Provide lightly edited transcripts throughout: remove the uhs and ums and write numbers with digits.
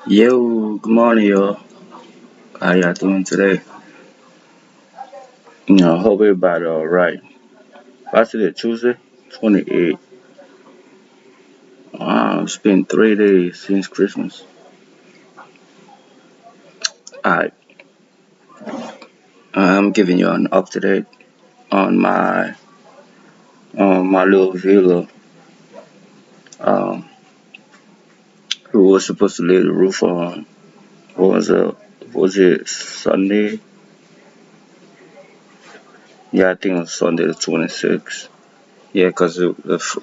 Yo, good morning, y'all. How y'all doing today? Hope everybody all right. What's today? Tuesday, 28. It's been 3 days since Christmas. Alright, I'm giving you an up to date on my little villa. Um, who was supposed to lay the roof on? What was it Sunday? Yeah, I think it was Sunday the 26th. Yeah, cause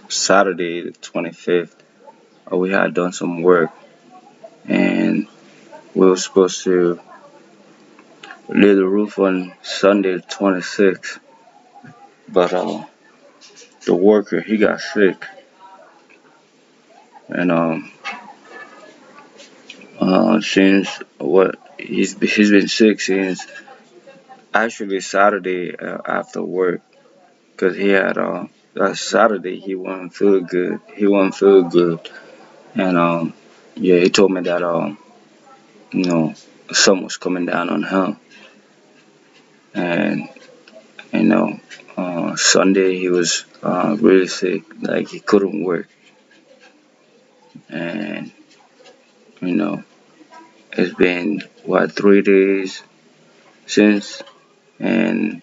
Saturday the 25th, we had done some work and we were supposed to lay the roof on Sunday the 26th, but the worker he got sick, and since what he's been sick since actually Saturday after work, cause he had Saturday he wasn't feel good, and yeah, he told me that you know sun was coming down on him, and you know Sunday he was really sick, like he couldn't work, and you know it's been what 3 days since, and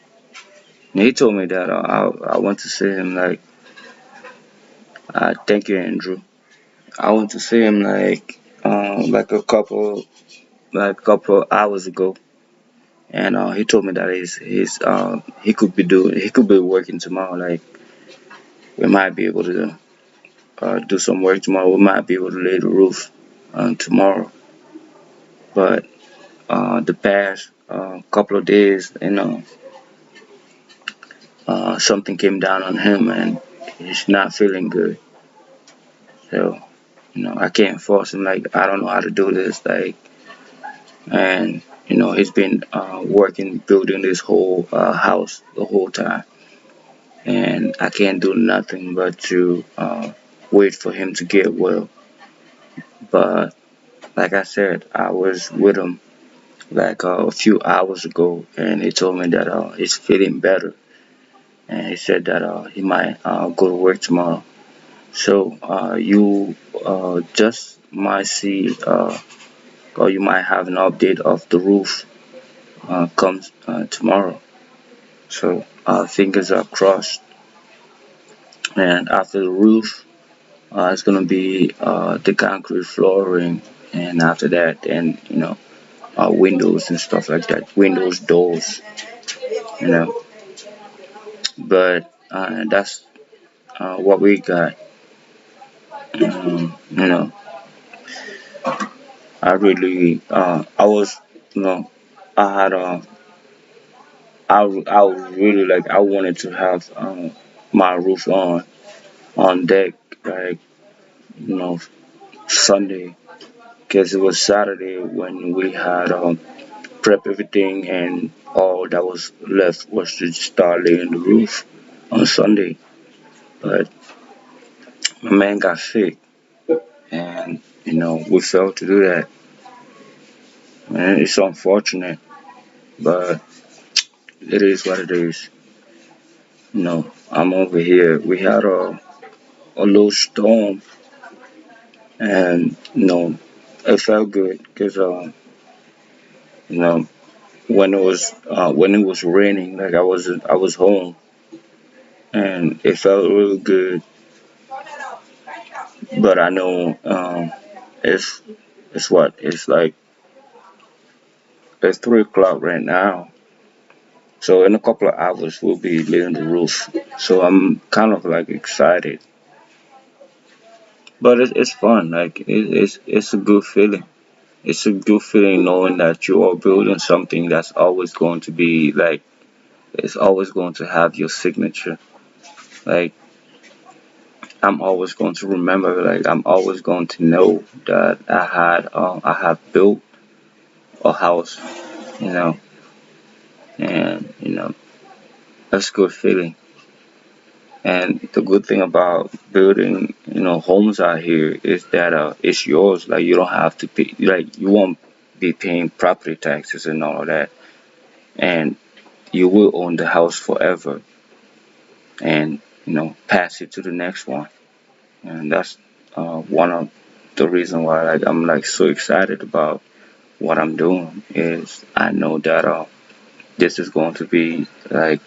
he told me that I want to see him thank you, Andrew. I want to see him like a couple hours ago, and he told me that he could be working tomorrow. Like we might be able to do some work tomorrow. We might be able to lay the roof tomorrow, but the past couple of days, something came down on him and he's not feeling good. So, I can't force him. Like, I don't know how to do this. Like, and, he's been working, building this whole house the whole time. And I can't do nothing but to wait for him to get well. But, like I said, I was with him like a few hours ago and he told me that he's feeling better. And he said that he might go to work tomorrow. So you just might see, or you might have an update of the roof comes tomorrow. So fingers are crossed. And after the roof, it's gonna be the concrete flooring, and after that, then windows and stuff like that. Windows, doors, you know. But that's what we got. You know, I was, you know, I had I was really like I wanted to have my roof on deck like you know Sunday because it was Saturday when we had prep everything and all that was left was to start laying the roof on Sunday. But my man got sick and we failed to do that. And it's unfortunate, but it is what it is. I'm over here. We had a little storm and it felt good because you know when it was raining, like I was home and it felt really good. But I know it's it's like it's 3 o'clock right now, so in a couple of hours we'll be laying the roof. So I'm kind of like excited, but it's fun. Like it's a good feeling. It's a good feeling knowing that you are building something that's always going to be like it's always going to have your signature. Like I'm always going to remember. Like I'm always going to know that I have built a house. You know, and that's a good feeling. And the good thing about building, homes out here is that it's yours. Like you don't have to pay, like you won't be paying property taxes and all of that, and you will own the house forever, and pass it to the next one. And that's one of the reason why like I'm like so excited about what I'm doing is I know that this is going to be like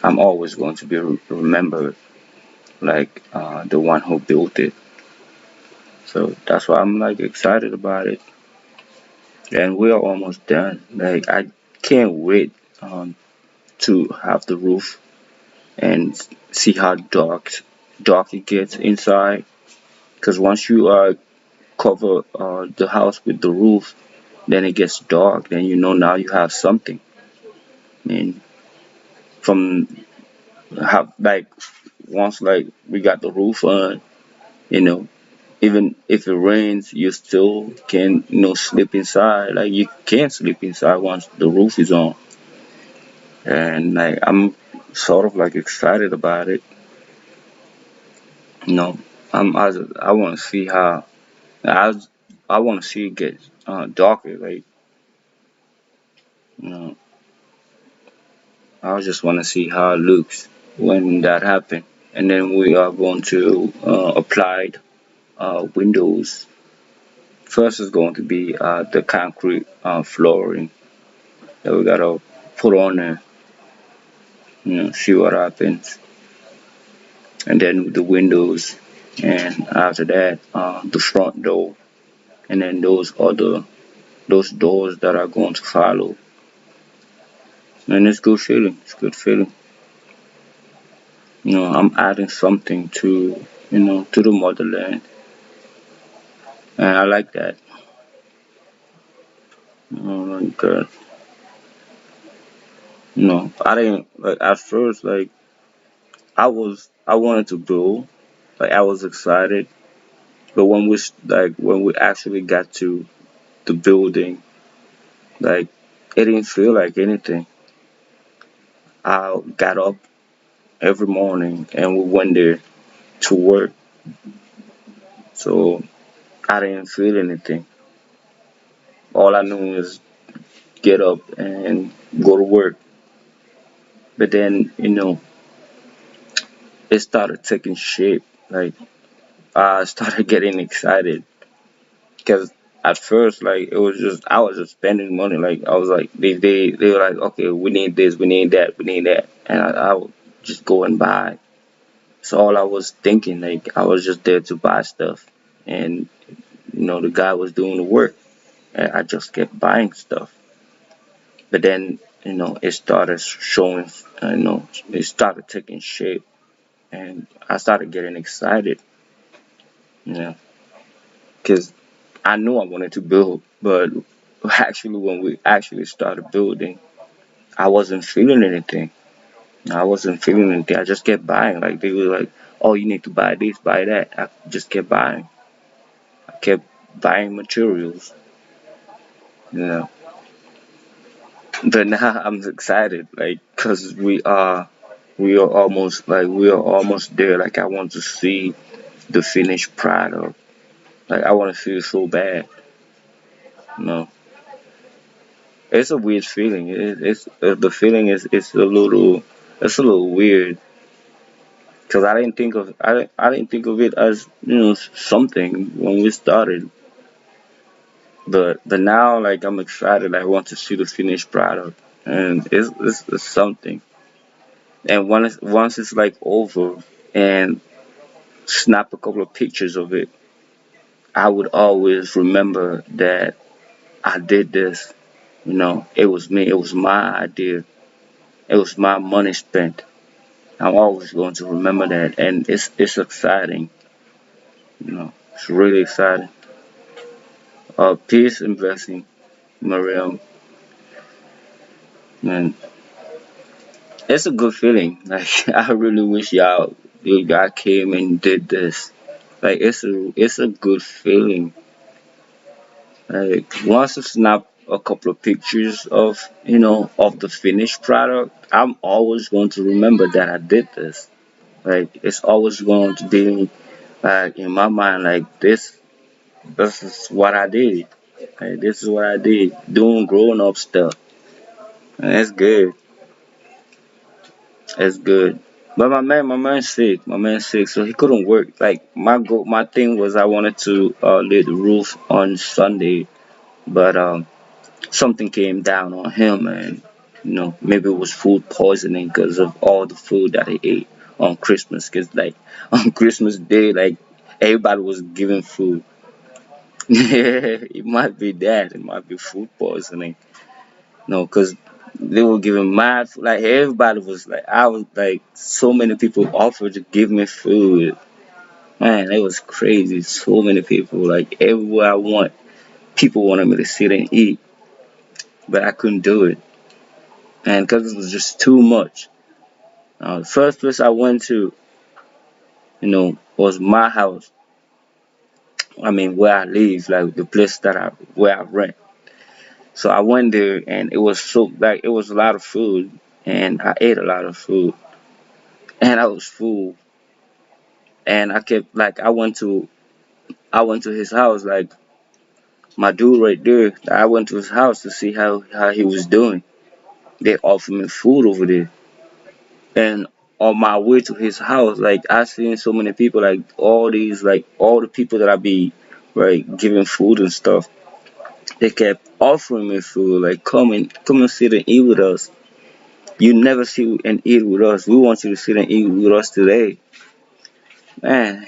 I'm always going to be remembered like the one who built it. So that's why I'm like excited about it. And we are almost done. Like I can't wait to have the roof and see how dark it gets inside. Because once you cover the house with the roof, then it gets dark. Then now you have something. I mean, from how like once like we got the roof on, you know, even if it rains, you still can sleep inside. Like you can't sleep inside once the roof is on. And like I'm sort of like excited about it. You know, I want to see how I I want to see it get darker. Like you know, I just want to see how it looks when that happens. And then we are going to apply windows. First is going to be the concrete flooring that we gotta put on there. See what happens. And then the windows, and after that, the front door, and then those doors that are going to follow. And it's good feeling. It's good feeling. I'm adding something to the motherland, and I like that. Like, I didn't like at first. Like, I wanted to build. Like, I was excited, but when we actually got to the building, like, it didn't feel like anything. I got up every morning and we went there to work, so I didn't feel anything. All I knew is get up and go to work. But then, it started taking shape. Like I started getting excited because at first, like it was just I was just spending money. Like I was like they were like, okay, we need this, we need that, we need that, and I would just go and buy. So all I was thinking, like I was just there to buy stuff, and the guy was doing the work, and I just kept buying stuff. But then, it started showing, it started taking shape, and I started getting excited, you know, because I knew I wanted to build, but actually, when we actually started building, I wasn't feeling anything. I wasn't feeling anything. I just kept buying. Like they were like, "Oh, you need to buy this, buy that." I just kept buying. I kept buying materials, you know. But now I'm excited, like, cause we are almost there. Like I want to see the finished product. Like I want to feel so bad, you know. It's a weird feeling. It's the feeling is it's a little weird because I didn't think of it as something when we started. But now like I'm excited. I want to see the finished product, and it's something. And once it's like over and snap a couple of pictures of it, I would always remember that I did this. It was me. It was my idea. It was my money spent. I'm always going to remember that, and it's exciting. It's really exciting. Peace and blessing, Mariam. Man, it's a good feeling. Like I really wish y'all came and did this. Like it's a good feeling. Like once I snap a couple of pictures of the finished product, I'm always going to remember that I did this. Like it's always going to be like in my mind like this is what I did. Like this is what I did. Doing grown up stuff. And that's good. That's good. But my man's sick. My man's sick, so he couldn't work. Like my thing was I wanted to lay the roof on Sunday, but something came down on him, and maybe it was food poisoning because of all the food that he ate on Christmas. Because like on Christmas Day, like everybody was giving food. It might be that. It might be food poisoning. No, because they were giving mad food. Like everybody was like, I was like, so many people offered to give me food. Man, it was crazy. So many people, like everywhere I went, people wanted me to sit and eat, but I couldn't do it, and because it was just too much. The first place I went to, was my house. I mean, where I live, like the place where I rent. So I went there, and it was it was a lot of food, and I ate a lot of food, and I was full. And I kept like I went to his house, like my dude right there. I went to his house to see how he was doing. They offered me food over there, and on my way to his house, like I seen so many people, like all the people that I be right giving food and stuff. They kept offering me food, like come and sit and eat with us. You never sit and eat with us. We want you to sit and eat with us today. Man,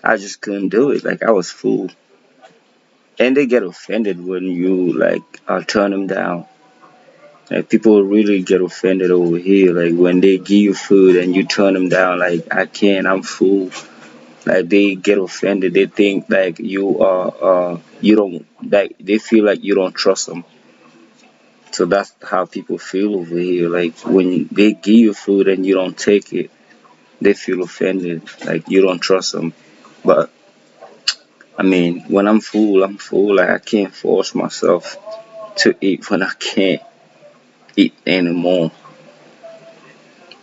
I just couldn't do it. Like I was full. And they get offended when you like turn them down. Like people really get offended over here. Like when they give you food and you turn them down. Like I can't. I'm full. Like they get offended. They think like you don't like. They feel like you don't trust them. So that's how people feel over here. Like when they give you food and you don't take it, they feel offended. Like you don't trust them. But I mean, when I'm full, I'm full. Like I can't force myself to eat when I can't eat anymore.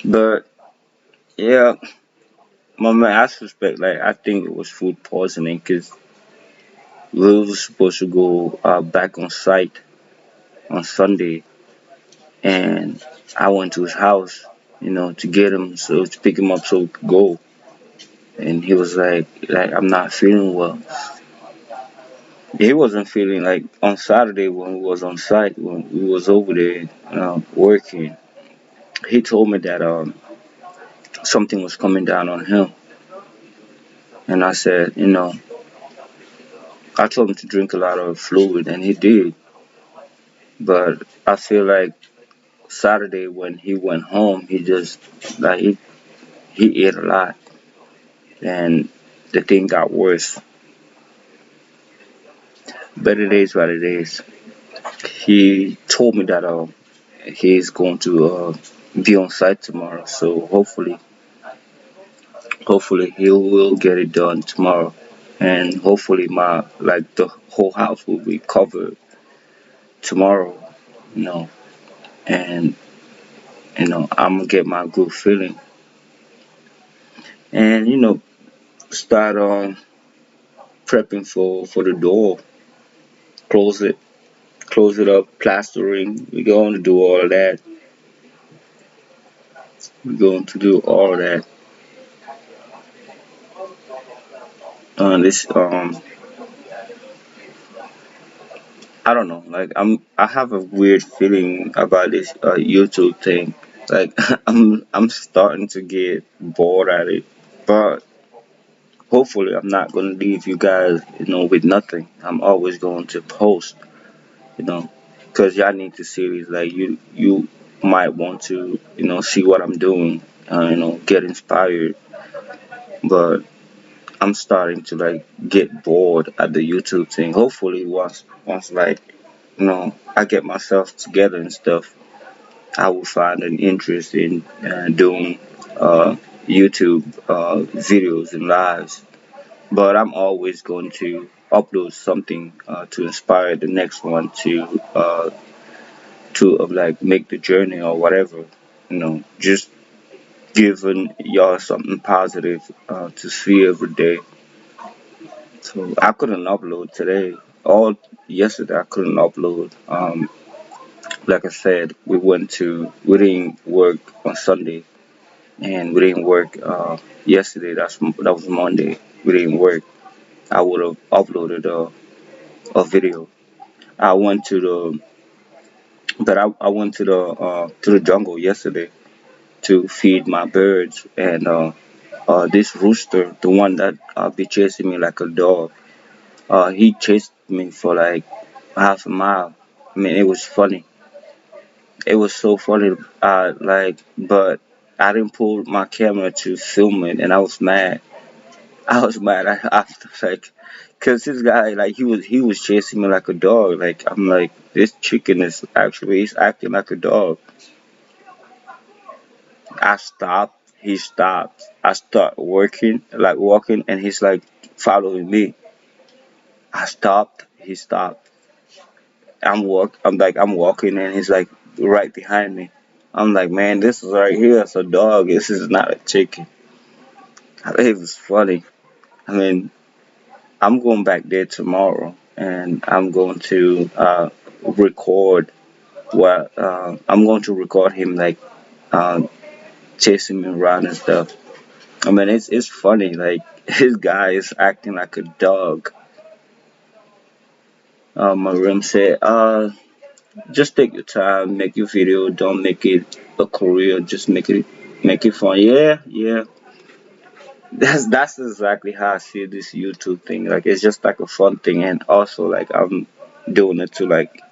But yeah, my man, I suspect like I think it was food poisoning because we were supposed to go back on site on Sunday, and I went to his house, to get him to pick him up so we could go. And he was like I'm not feeling well. He wasn't feeling like on Saturday when we was on site when we was over there working. He told me that something was coming down on him, and I said, I told him to drink a lot of fluid, and he did. But I feel like Saturday when he went home, he just like he ate a lot, and the thing got worse. But it is what it is. He told me that he's going to be on site tomorrow, so hopefully he will get it done tomorrow, and hopefully my like the whole house will be covered tomorrow, you know, and I'm gonna get my good feeling, and start on prepping for the door, close it, close it up, plastering. We're going to do all of that. We're going to do all of that. This I don't know. Like I have a weird feeling about this YouTube thing. Like I'm starting to get bored at it. But hopefully I'm not gonna leave you guys, with nothing. I'm always going to post, you know, because y'all need to see this. Like you might want to, see what I'm doing. Get inspired. But I'm starting to like get bored at the YouTube thing. Hopefully once like I get myself together and stuff, I will find an interest in doing YouTube videos and lives. But I'm always going to upload something to inspire the next one to like make the journey or whatever. Just giving y'all something positive to see every day. So I couldn't upload today. All yesterday I couldn't upload. Like I said, we didn't work on Sunday, and we didn't work yesterday. That was Monday. We didn't work. I would have uploaded a video. I went to the I went to the jungle yesterday to feed my birds, and this rooster, the one that be chasing me like a dog, he chased me for like half a mile. I mean, it was funny. It was so funny. But I didn't pull my camera to film it, and I was mad. I was mad. I was like, cause this guy, like, he was chasing me like a dog. Like, I'm like, this chicken is actually he's acting like a dog. I stopped. He stopped. I start working, like walking, and he's like following me. I stopped. He stopped. I'm walking, and he's like right behind me. I'm like, man, this is right here. It's a dog. This is not a chicken. It was funny. I mean, I'm going back there tomorrow, and I'm going to record I'm going to record him like uh, chasing me around and stuff. I mean, it's funny. Like his guy is acting like a dog. Marim said, just take your time, make your video. Don't make it a career. Just make it fun. Yeah, yeah. That's exactly how I see this YouTube thing. Like it's just like a fun thing, and also like I'm doing it to like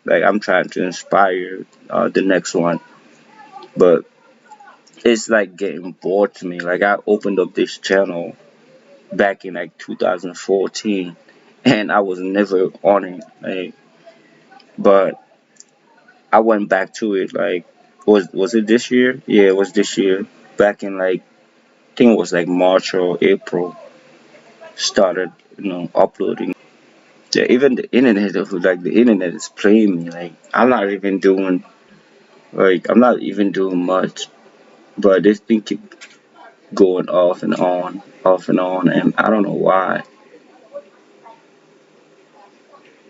I'm trying to inspire the next one. But it's like getting bored to me. Like I opened up this channel back in like 2014, and I was never on it. Like, but I went back to it. Like was it this year? Yeah, it was this year. Back in like I think it was like March or April. Started uploading. Yeah, even the internet, like the internet is playing me. Like I'm not even doing much, but this thing keep going off and on, and I don't know why.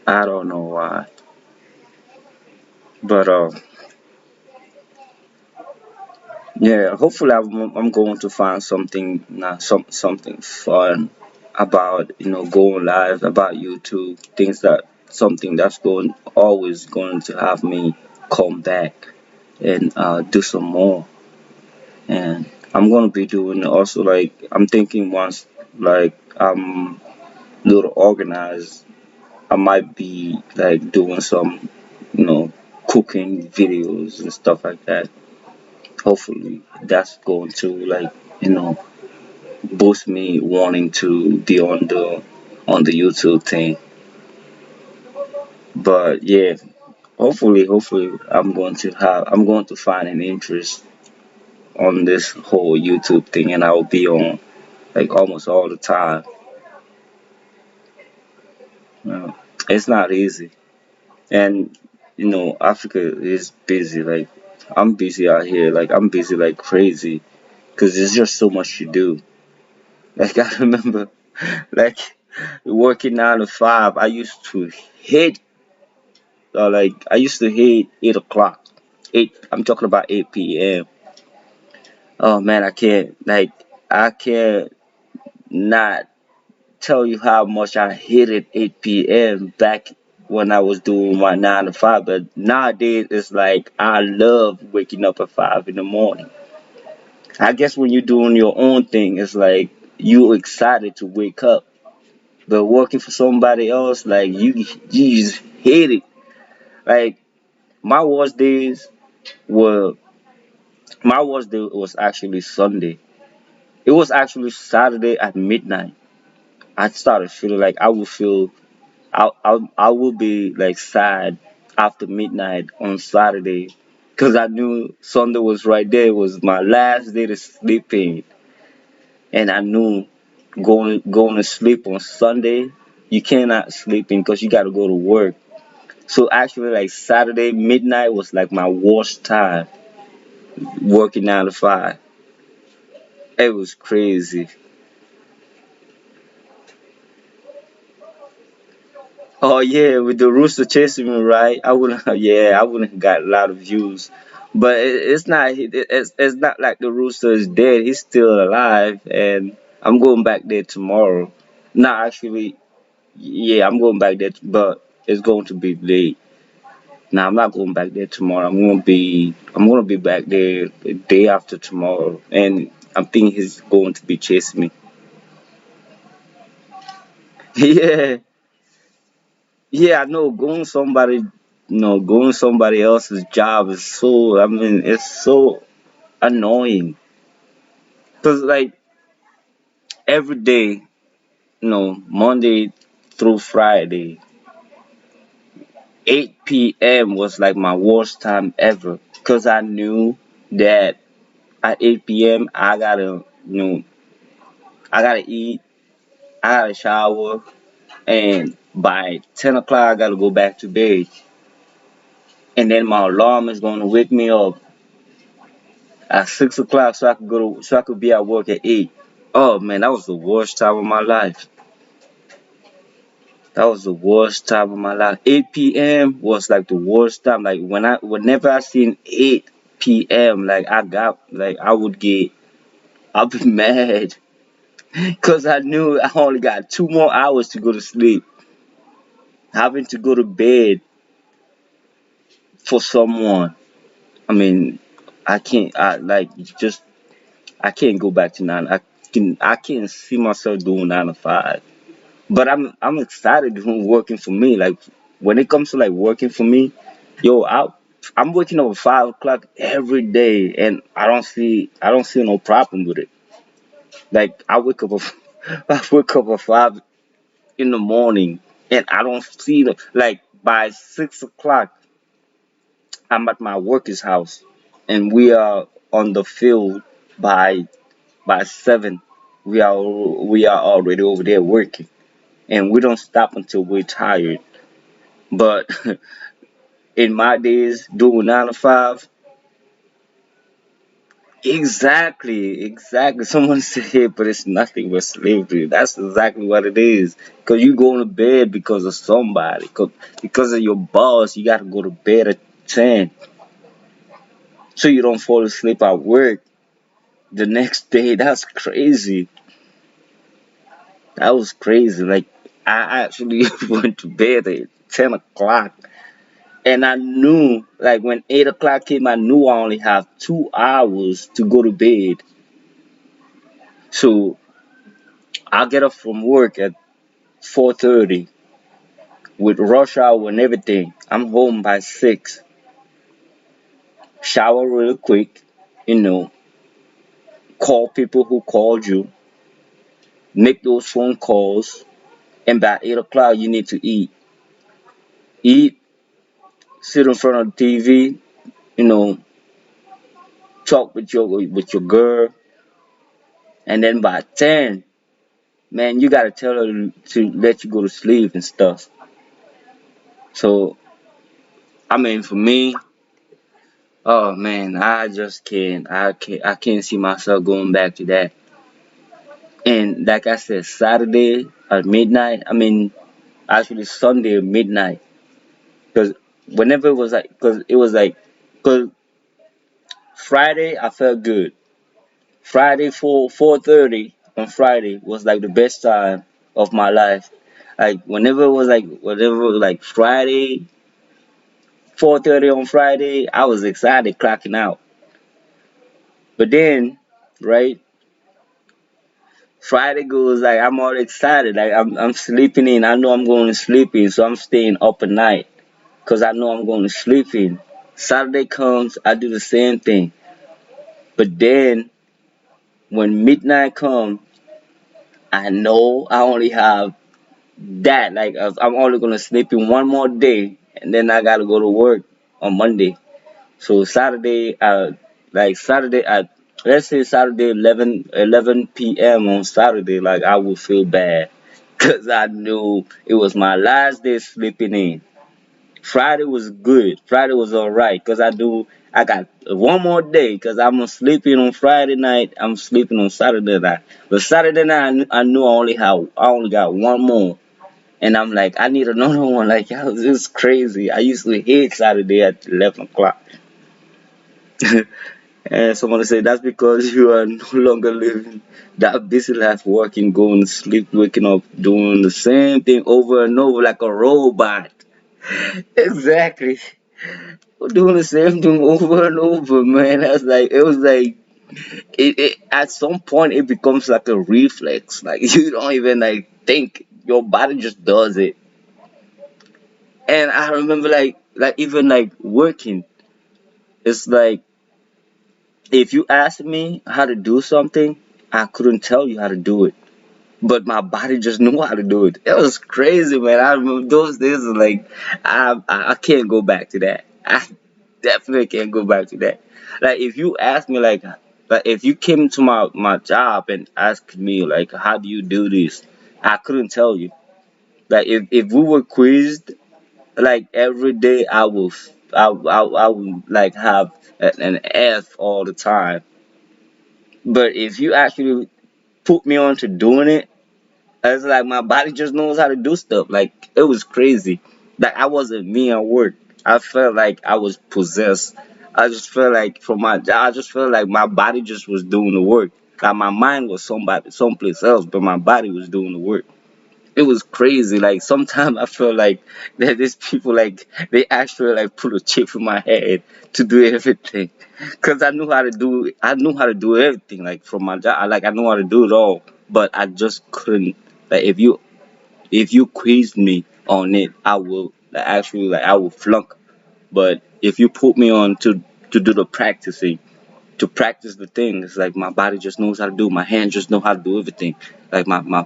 I don't know why. But yeah, hopefully I'm going to find something fun about going live about YouTube, things that something that's going always going to have me come back and do some more. And I'm gonna be doing also like I'm thinking once like I'm a little organized, I might be like doing some you know cooking videos and stuff like that. Hopefully that's going to like boost me wanting to be on the YouTube thing. But yeah, hopefully I'm going to find an interest on this whole YouTube thing, and I'll be on like almost all the time. Uh, it's not easy, and Africa is busy. Like I'm busy out here. Like I'm busy like crazy because there's just so much to do. Like I remember, like working 9 to 5. I used to hate 8 o'clock. I'm talking about 8 p.m. Oh man, I can't not tell you how much I hated 8 p.m. back when I was doing my 9 to 5. But nowadays, it's like I love waking up at 5 in the morning. I guess when you're doing your own thing, it's like you excited to wake up. But working for somebody else, like you just hate it. Like my worst days were my worst day was actually Sunday. It was actually Saturday at midnight. I started feeling like I will be like sad after midnight on Saturday because I knew Sunday was right there. It was my last day to sleep in, and I knew going to sleep on Sunday you cannot sleep in because you got to go to work. So actually, like Saturday midnight was like my worst time working 9 to 5. It was crazy. Oh yeah, with the rooster chasing me, right? I wouldn't. Yeah, I wouldn't have got a lot of views. But it's not. It's not like the rooster is dead. He's still alive, and I'm going back there tomorrow. Not actually. Yeah, I'm going back there, but it's going to be late. Now I'm not going back there tomorrow. I'm gonna be back there the day after tomorrow, and I'm thinking he's going to be chasing me. Yeah, yeah, I know. Going somebody else's job is so. I mean, it's so annoying. Cause like every day, Monday through Friday, 8 p.m. was like my worst time ever. Cause I knew that at 8 p.m. I gotta eat, I gotta shower, and by 10 o'clock I gotta go back to bed. And then my alarm is gonna wake me up at 6 o'clock so I could be at work at 8. Oh man, that was the worst time of my life. That was the worst time of my life. 8 p.m. was like the worst time. Like whenever I seen 8 p.m., like I would I'd be mad because I knew I only got 2 more hours to go to sleep. Having to go to bed for someone. I mean, I can't. I can't go back to nine. I can't see myself doing 9 to 5. But I'm excited doing working for me. Like when it comes to like working for me, yo, I'm waking up at 5 o'clock every day, and I don't see no problem with it. Like I wake up at 5 in the morning, and I don't see like by 6 o'clock I'm at my worker's house, and we are on the field by 7. We are already over there working, and we don't stop until we're tired. But in my days doing 9 to 5, exactly. Someone said, but it's nothing but slavery. That's exactly what it is. Cause you going to bed because of somebody, because of your boss. You gotta go to bed at 10, so you don't fall asleep at work the next day. That's crazy. That was crazy. Like I actually went to bed at 10 o'clock. And I knew, like, when 8 o'clock came, I knew I only have 2 hours to go to bed. So I get up from work at 4:30 with rush hour and everything. I'm home by 6. Shower real quick, you know, call people who called you, make those phone calls, and by 8 o'clock, you need to eat. Eat, sit in front of the TV, you know, talk with your girl, and then by 10, man, you gotta tell her to let you go to sleep and stuff. So, I mean, for me, oh man, I just can't. I can't see myself going back to that. And like I said, Saturday at midnight. I mean, actually Sunday at midnight. Because whenever it was like, because Friday I felt good. Friday 4:30 on Friday was like the best time of my life. Like whenever it was like Friday 4:30 on Friday, I was excited clocking out. But then, right, Friday goes like I'm all excited, like I'm sleeping in. I know I'm going to sleep in, so I'm staying up at night because I know I'm going to sleep in. Saturday comes, I do the same thing. But then when midnight comes, I know I only have that. Like I'm only gonna sleep in one more day, and then I gotta go to work on Monday. So Saturday at let's say Saturday 11 p.m. on Saturday, like I would feel bad because I knew it was my last day sleeping in. Friday was good. Friday was all right because I got one more day because I'm sleeping on Friday night. I'm sleeping on Saturday night. But Saturday night, I knew I only got one more, and I'm like, I need another one. Like, yo, this is crazy. I usually hate Saturday at 11 o'clock. And someone say that's because you are no longer living that busy life, working, going to sleep, waking up, doing the same thing over and over like a robot. Exactly. We're doing the same thing over and over, man. That's like it was like it at some point it becomes like a reflex. Like you don't even like think. Your body just does it. And I remember like even like working, it's like if you asked me how to do something, I couldn't tell you how to do it. But my body just knew how to do it. It was crazy, man. I remember those days are like I can't go back to that. I definitely can't go back to that. Like if you ask me like if you came to my job and asked me like how do you do this, I couldn't tell you. Like if we were quizzed like every day, I would like have an F all the time. But if you actually put me on to doing it, it's like my body just knows how to do stuff. Like it was crazy. Like I wasn't me at work. I felt like I was possessed. I just felt like from my job, I just felt like my body just was doing the work. Like my mind was someplace else, but my body was doing the work. It was crazy. Like sometimes I feel like that these people like they actually like put a chip in my head to do everything, cause I knew how to do everything like from my job. I know how to do it all, but I just couldn't. Like if you quiz me on it, I will like, actually like I will flunk. But if you put me on to do the practicing, to practice the things. Like my body just knows how to do. My hands just know how to do everything. Like my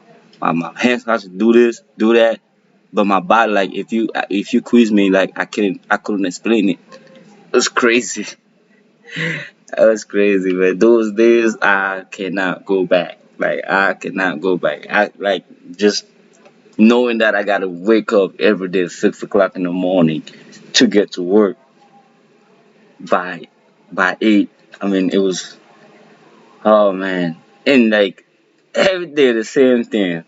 hands has to do this, do that. But my body, like if you quiz me, like I couldn't explain it. It was crazy. That was crazy, man. Those days I cannot go back. Like I cannot go back. I like just knowing that I gotta wake up every day at 6 o'clock in the morning to get to work by 8. I mean, it was oh man, and like every day the same thing.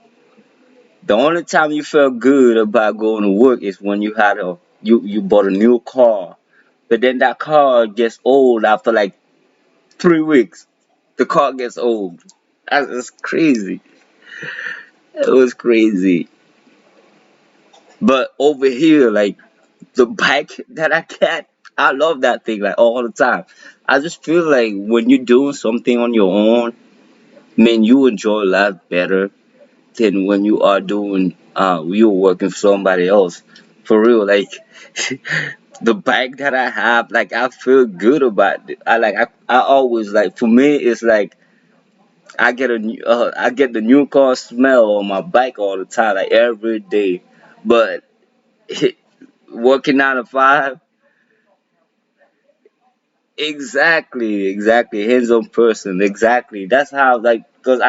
The only time you felt good about going to work is when you bought a new car, but then that car gets old after like 3 weeks. The car gets old. That's crazy. It was crazy. But over here, like the bike that I got, I love that thing like all the time. I just feel like when you're doing something on your own, man, you enjoy life better than when you are doing you're working for somebody else. For real, like the bike that I have, like I feel good about it. I always like for me it's like I get the new car smell on my bike all the time, like every day. But working 9 to 5, exactly, hands-on person, exactly. That's how like because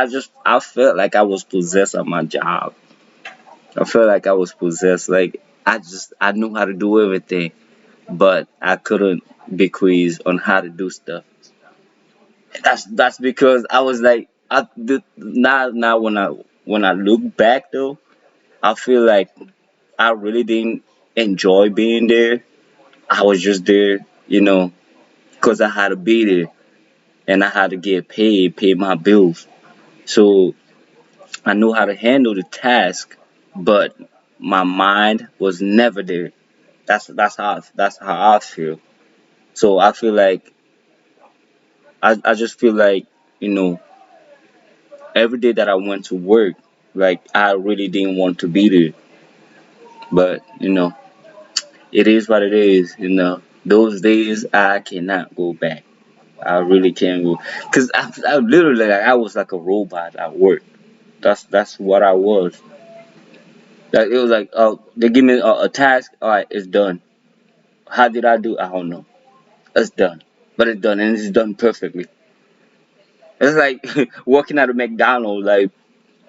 I felt like I was possessed at my job. I felt like I was possessed. Like I knew how to do everything, but I couldn't be quizzed on how to do stuff. That's because I was like now when I look back though, I feel like I really didn't enjoy being there. I was just there, because I had to be there and I had to get paid, pay my bills. So I knew how to handle the task, but my mind was never there. That's how I feel. So I feel like I just feel like you know every day that I went to work, like I really didn't want to be there, but it is what it is. Those days I cannot go back. I really can't go because I literally like, I was like a robot at work. That's what I was. Like it was like they give me a task. All right, it's done. How did I do? I don't know. It's done, but it's done and it's done perfectly. It's like working at a McDonald's. Like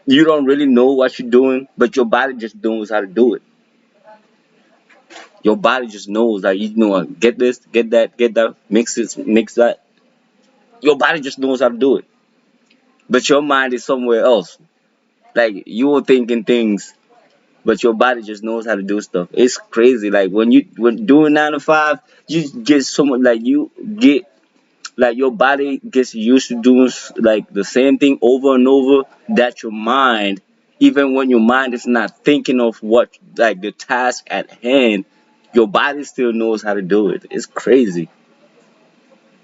you don't really know what you're doing, but your body just knows how to do it. Your body just knows, like, you know what, get this, get that, mix this, mix that. Your body just knows how to do it. But your mind is somewhere else. Like, you were thinking things, but your body just knows how to do stuff. It's crazy. Like, when doing 9 to 5, you get so much, like, you get, like, your body gets used to doing like the same thing over and over, that your mind, even when your mind is not thinking of what, like, the task at hand, your body still knows how to do it. It's crazy.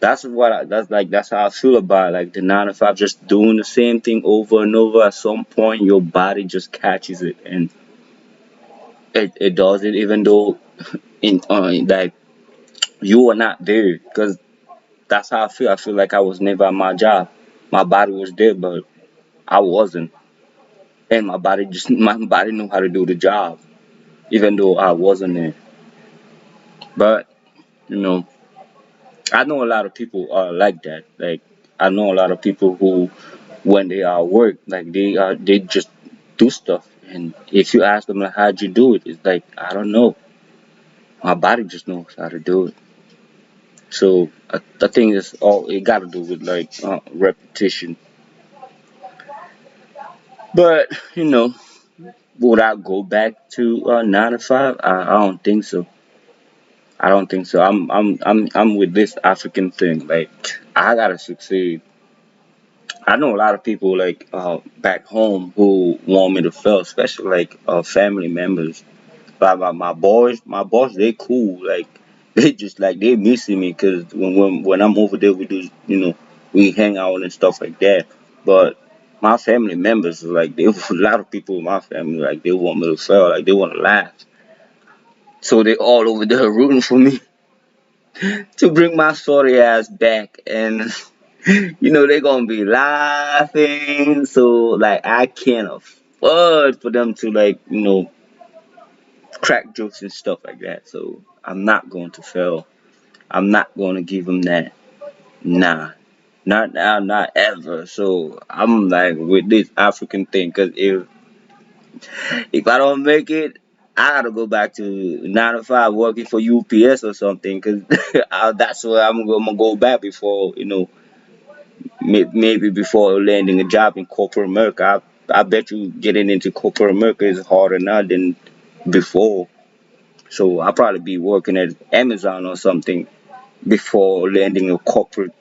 That's how I feel about, like, the 9 to 5, just doing the same thing over and over. At some point, your body just catches it, and it does it, even though in like, you are not there. Because that's how I feel. I feel like I was never at my job. My body was there, but I wasn't, and my body just my body knew how to do the job, even though I wasn't there. But, you know, I know a lot of people are like that. Like, I know a lot of people who, when they are at work, like, they just do stuff, and if you ask them, like, how'd you do it, it's like, I don't know. My body just knows how to do it. So I think it's all it got to do with, like, repetition. But, would I go back to 9 to 5? I don't think so. I don't think so. I'm with this African thing. Like, I gotta succeed. I know a lot of people, like, back home, who want me to fail, especially, like, family members. But my boys, they cool. Like, they just, like, they missing me, because when I'm over there, we do, we hang out and stuff like that. But my family members, like, they a lot of people in my family, like, they want me to fail, like, they want to laugh. So they all over there rooting for me to bring my sorry ass back, and they're gonna be laughing. So, like, I can't afford for them to, like, crack jokes and stuff like that. So I'm not going to fail. I'm not going to give them that. Nah, not now, not ever. So I'm, like, with this African thing, because if I don't make it, I gotta go back to 9 to 5 working for UPS or something, because that's where I'm gonna go back before, maybe before landing a job in corporate America. I bet you getting into corporate America is harder now than before. So I'll probably be working at Amazon or something before landing a corporate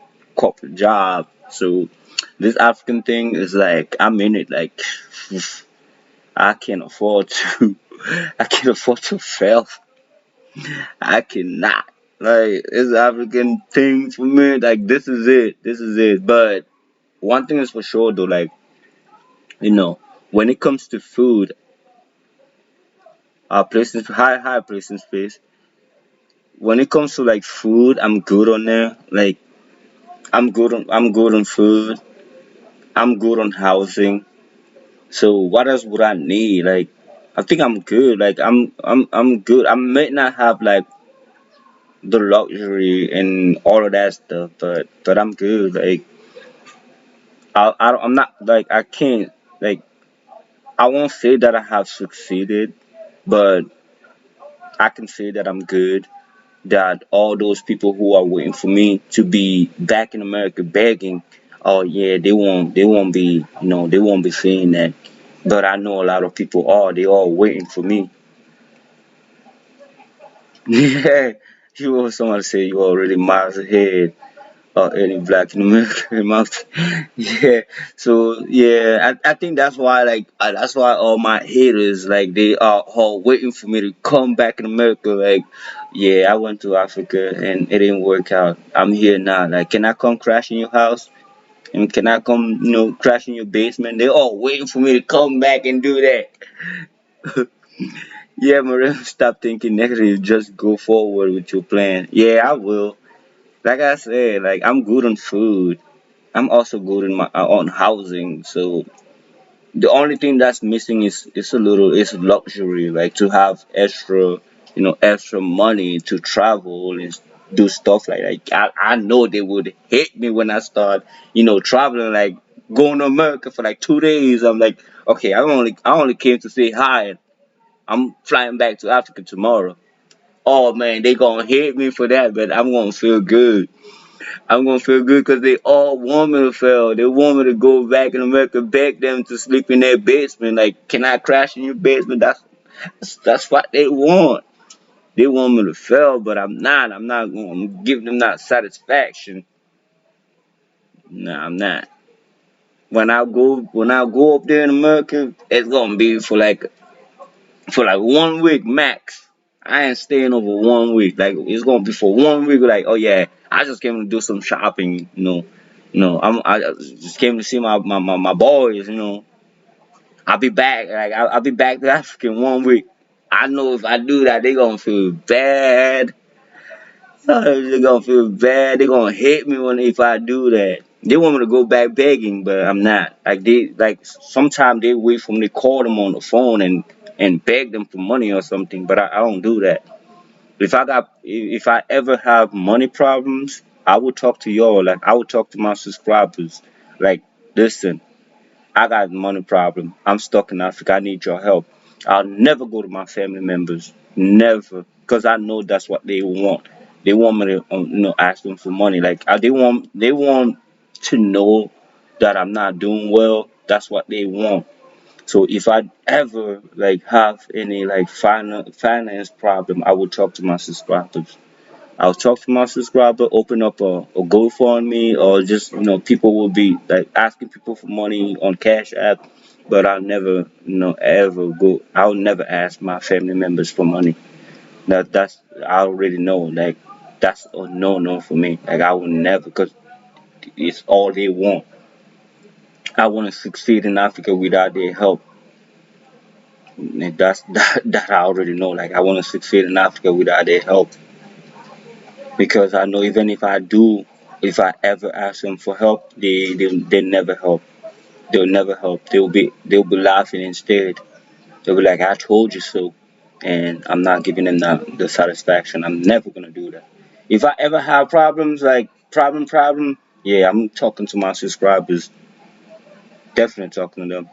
job. So this African thing is, like, I'm in it. Like, I can't afford to. I can't afford to fail. I cannot. Like, it's African thing for me. Like, this is it. This is it. But one thing is for sure, though. Like, you know, when it comes to food, places high place in space. When it comes to, like, food, I'm good on there. Like, I'm good on food. I'm good on housing. So what else would I need? Like, I think I'm good. Like, I'm good. I may not have, like, the luxury and all of that stuff, but I'm good. Like, I'm not, like, I can't, like, I won't say that I have succeeded, but I can say that I'm good. That all those people who are waiting for me to be back in America begging, oh yeah, they won't be, they won't be saying that. But I know a lot of people are. They all waiting for me. Yeah, you always somebody say you already miles ahead of any black in America. Yeah, so yeah, I think that's why, like, that's why all my haters, like, they are all waiting for me to come back in America. Like, yeah, I went to Africa and it didn't work out. I'm here now. Like, can I come crash in your house? And can I come, crash in your basement? They're all waiting for me to come back and do that. Yeah, Maria, stop thinking negative. Just go forward with your plan. Yeah, I will. Like I said, like, I'm good on food. I'm also good in my on housing. So the only thing that's missing is luxury, like, to have extra money to travel and do stuff like that. I know they would hate me when I start, traveling, like, going to America for, like, 2 days. I'm like, okay, I only came to say hi. I'm flying back to Africa tomorrow. oh man, they gonna hate me for that, but I'm gonna feel good. I'm gonna feel good because they all want me to fail. They want me to go back in America, beg them to sleep in their basement. Like, can I crash in your basement? That's what they want. They want me to fail, but I'm not. I'm not going to give them that satisfaction. No, I'm not. When I go up there in America, it's gonna be for like 1 week max. I ain't staying over 1 week. Like, it's gonna be for 1 week. Like, oh yeah, I just came to do some shopping. I just came to see my boys. I'll be back. Like, I'll be back to Africa in 1 week. I know if I do that, they gonna feel bad. They're gonna feel bad. They're gonna hate me if I do that. They want me to go back begging, but I'm not. Sometimes they wait for me to call them on the phone and beg them for money or something, but I don't do that. If I ever have money problems, I will talk to y'all. Like, I will talk to my subscribers. Like, listen, I got a money problem. I'm stuck in Africa. I need your help. I'll never go to my family members. Never. Because I know that's what they want. They want me to ask them for money. Like, they want to know that I'm not doing well. That's what they want. So if I ever have any finance problem, I will talk to my subscribers. I'll talk to my subscriber, open up a GoFundMe, or just people will be like asking people for money on Cash App, but I'll never ever go. I'll never ask my family members for money. That's I already know, like, that's a no for me. Like, I will never, because it's all they want. I want to succeed in Africa without their help. And that I already know. Like, I want to succeed in Africa without their help. Because I know even if I ever ask them for help, they never help. They'll never help. They'll be laughing instead. They'll be like, "I told you so," and I'm not giving them the satisfaction. I'm never gonna do that. If I ever have problems, like problem, yeah, I'm talking to my subscribers. Definitely talking to them.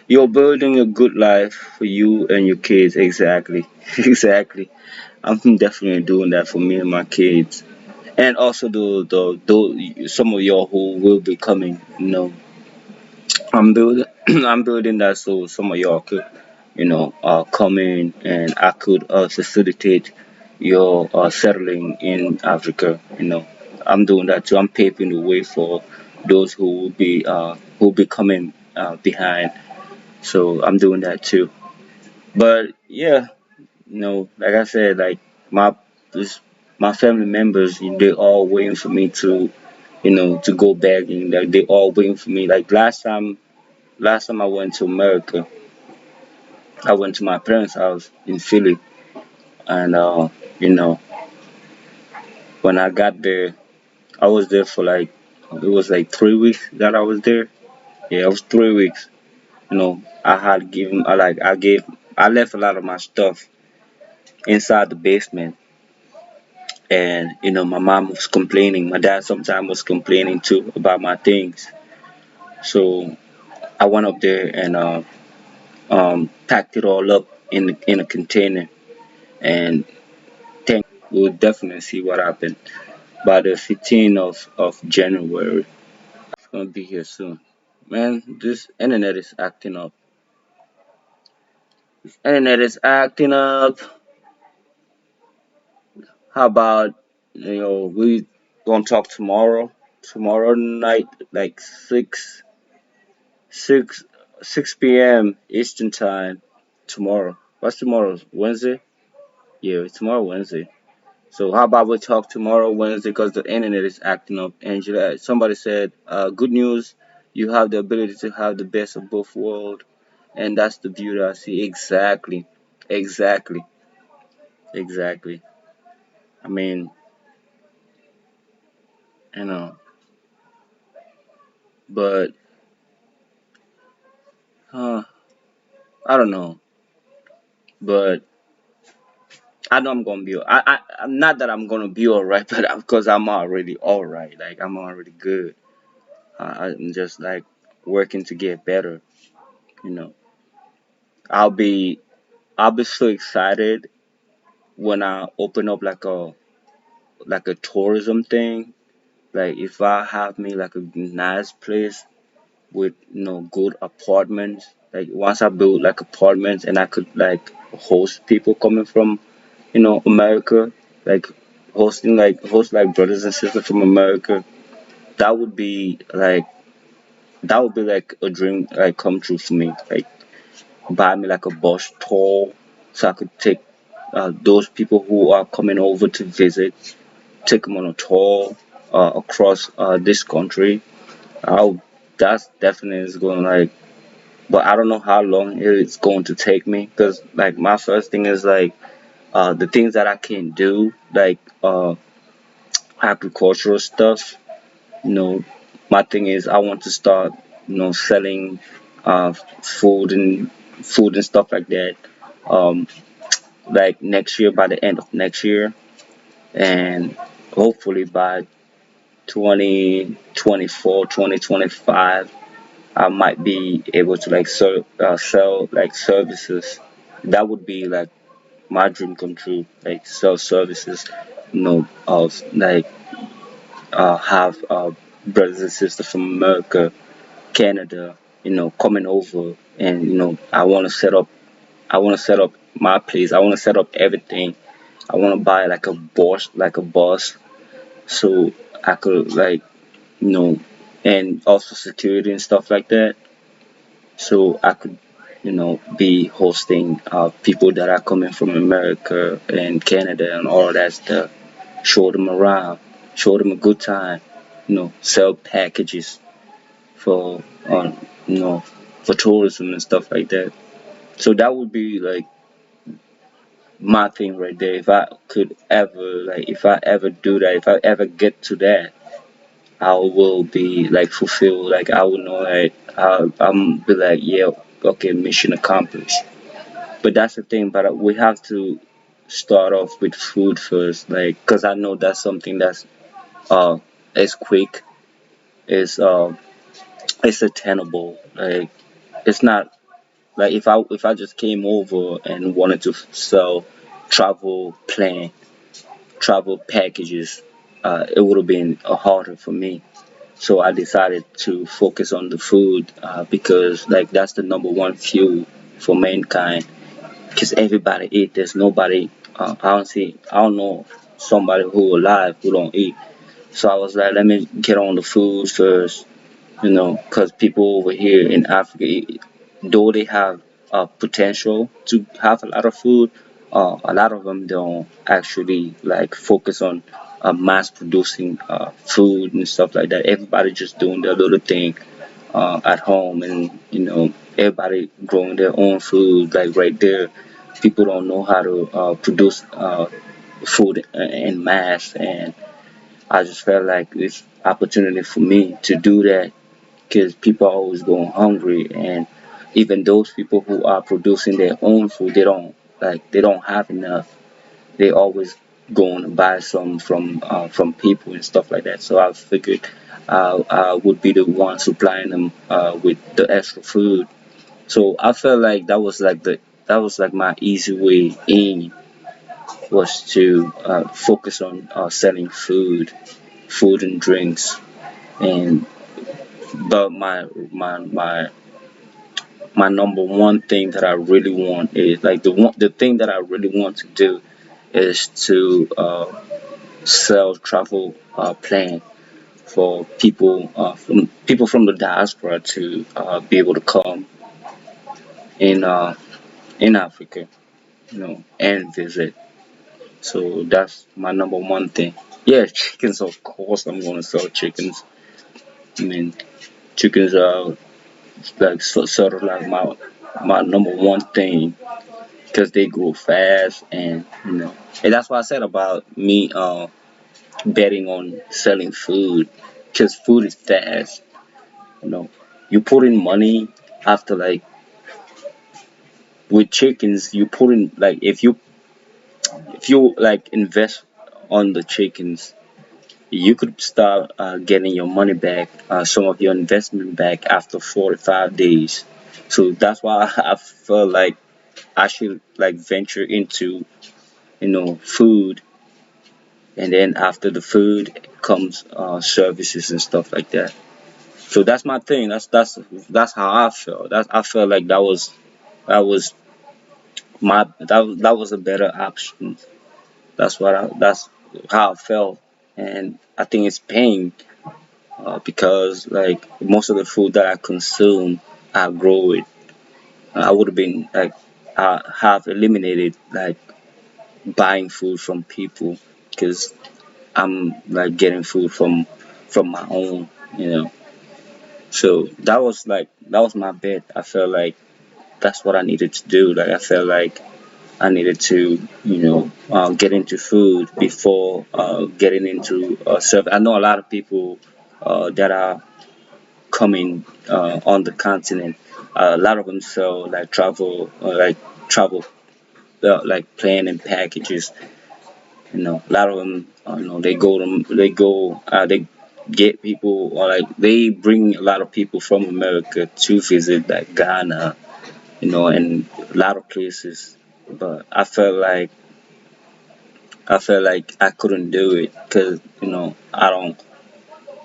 You're building a good life for you and your kids. Exactly, exactly. I'm definitely doing that for me and my kids. And also some of y'all who will be coming. I'm building I'm building that so some of y'all could come in, and I could facilitate your settling in Africa. I'm doing that too. I'm paving the way for those who will be coming behind. So I'm doing that too. But yeah, like I said, like, my this my family members, they all waiting for me to go begging. Like, they all waiting for me. Like, last time I went to America, I went to my parents' house in Philly, and you know, when I got there, I was there for it was like 3 weeks that I was there. Yeah, it was 3 weeks. I had given, I left a lot of my stuff inside the basement, and my mom was complaining. My dad sometimes was complaining too about my things. So I went up there and packed it all up in a container, and we'll definitely see what happened by the 15th of January. It's gonna be here soon. Man, this internet is acting up. Internet is acting up. How about we gonna talk tomorrow? Tomorrow night, like 6 6 p.m. Eastern time. Tomorrow. What's tomorrow? Wednesday? Yeah, it's tomorrow Wednesday. So how about we talk tomorrow Wednesday, because the internet is acting up. Angela, somebody said, good news, you have the ability to have the best of both worlds, and that's the beauty I see. Exactly, exactly, exactly. I mean, you know, but uh, I don't know, but I know I'm gonna be. I'm not that I'm gonna be alright, but because I'm already alright. Like, I'm already good. I'm just like working to get better. You know, I'll be I'll be so excited when I open up like a tourism thing, like if I have me like a nice place with good apartments, like once I build like apartments and I could like host people coming from America, like host like brothers and sisters from America, that would be like a dream like come true for me. Like buy me like a bus tour so I could take those people who are coming over to visit, take them on a tour across this country. I'll, that's definitely is going like, but I don't know how long it's going to take me because like my first thing is like the things that I can do, like agricultural stuff. You know, my thing is I want to start, selling uh, food and stuff like that. Um, like next year, by the end of next year, and hopefully by 2024, 2025, I might be able to like sell like services. That would be like my dream come true. Like sell services, of like have brothers and sisters from America, Canada, coming over, and I want to set up my place. I want to set up everything. I want to buy like a bus, so I could like you know, and also security and stuff like that. So I could, be hosting people that are coming from America and Canada and all of that stuff. Show them around, show them a good time, sell packages for you know for tourism and stuff like that. So that would be like my thing right there. If I could ever if I ever do that, if I ever get to that, I will be like fulfilled. Like I will know like I'm be like yeah, okay, mission accomplished. But that's the thing. But we have to start off with food first, like because I know that's something that's uh is quick, is it's attainable. Like it's not like if I just came over and wanted to sell travel plan, travel packages, it would have been harder for me. So I decided to focus on the food because like that's the number one fuel for mankind. Because everybody eat. There's nobody. I don't know somebody who alive who don't eat. So I was like, let me get on the food first. Because people over here in Africa, though they have potential to have a lot of food, a lot of them don't actually like focus on mass producing food and stuff like that. Everybody just doing their little thing at home, and everybody growing their own food like right there. People don't know how to produce food in mass, and I just felt like this opportunity for me to do that because people are always going hungry, and even those people who are producing their own food, they don't have enough. They always going to buy some from people and stuff like that. So I figured I would be the one supplying them with the extra food. So I felt like that was like my easy way in, was to focus on selling food and drinks. And but my number one thing that I really want is like the thing that I really want to do is to sell travel plan for people from the diaspora to be able to come in in Africa, and visit. So that's my number one thing. Yeah, chickens, of course I'm gonna sell chickens. I mean, chickens are like sort of like my number one thing because they grow fast, and and that's what I said about me betting on selling food, because food is fast. You know, you put in money after like with chickens, you put in like if you like invest on the chickens, you could start getting your money back, some of your investment back after 4 to 5 days. So that's why I feel like I should like venture food, and then after the food comes services and stuff like that. So that's my thing. That's how I feel. I felt like that was that was a better option. That's how I felt, and I think it's paying because like most of the food that I consume, I grow it. I would have been like have eliminated like buying food from people because I'm like getting food from my own, you know. So that was my bet. I felt like that's what I needed to do. Like I felt like I needed to, get into food before getting into service. I know a lot of people that are coming on the continent. A lot of them sell like travel, like plane and packages. A lot of them, they get people, or like they bring a lot of people from America to visit like Ghana, and a lot of places. But I felt like I couldn't do it because I don't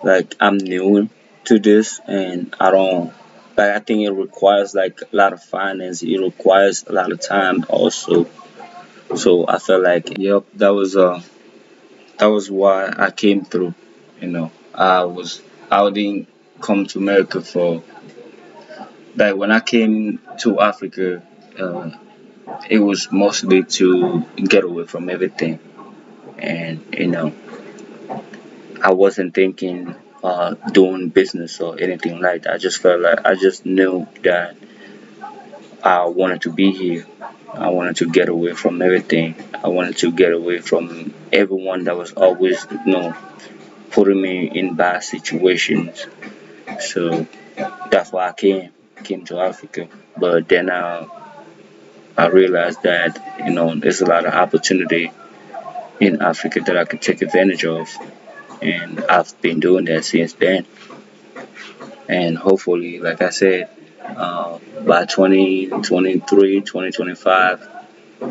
like I'm new to this, and I don't like. I think it requires like a lot of finance. It requires a lot of time also. So I felt like, yep, that was why I came through. I didn't come to America for like when I came to Africa. It was mostly to get away from everything, and I wasn't thinking doing business or anything like that. I just felt like I just knew that I wanted to be here. I wanted to get away from everything. I wanted to get away from everyone that was always, putting me in bad situations. So that's why I came to Africa. But then I realized that there's a lot of opportunity in Africa that I could take advantage of, and I've been doing that since then. And hopefully, like I said, by 2023, 2025,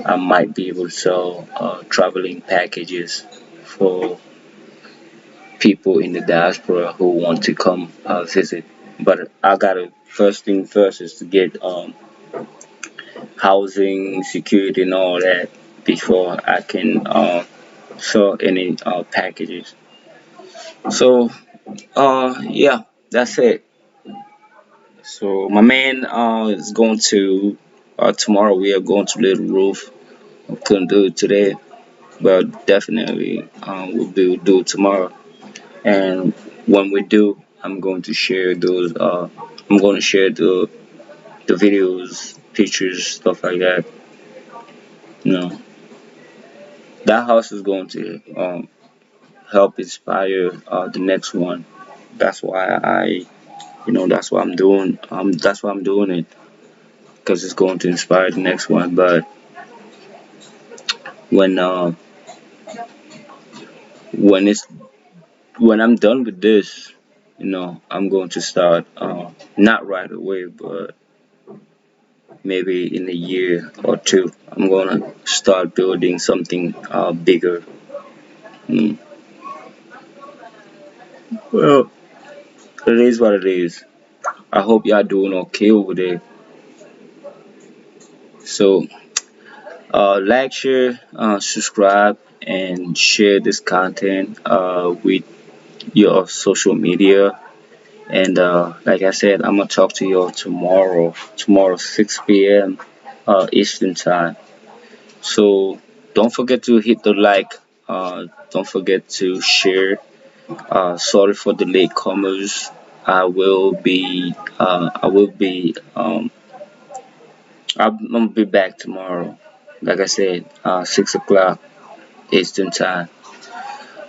I might be able to sell traveling packages for people in the diaspora who want to come visit. But I gotta first thing first is to get housing, security, and all that before I can sell any packages. So yeah, that's it. So my man is going to tomorrow. We are going to Little Roof. We couldn't do it today, but definitely we'll do it tomorrow. And when we do, I'm going to share those. I'm going to share the videos, pictures, stuff like that. You know, that house is going to help inspire the next one. That's why that's what I'm doing. That's why I'm doing it because it's going to inspire the next one. But when uh, when it's when I'm done with this, I'm going to start not right away, but maybe in a year or two, I'm gonna start building something bigger. Mm. Well, it is what it is. I hope y'all doing okay over there. So, like, share, subscribe, and share this content with your social media. And like I said, I'm gonna talk to y'all tomorrow. Tomorrow, 6 p.m. Eastern time. So don't forget to hit the like. Don't forget to share. Sorry for the latecomers. I'm gonna be back tomorrow. Like I said, 6 o'clock Eastern time.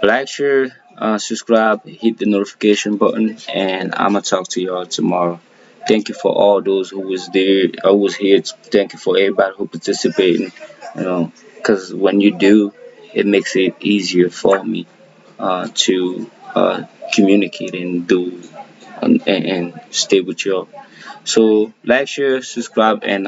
Like, share, subscribe, hit the notification button, and I'ma talk to y'all tomorrow. Thank you for all those who was there, who was here. Thank you for everybody who participated. Because when you do, it makes it easier for me to communicate and do and stay with y'all. So like, share, subscribe, and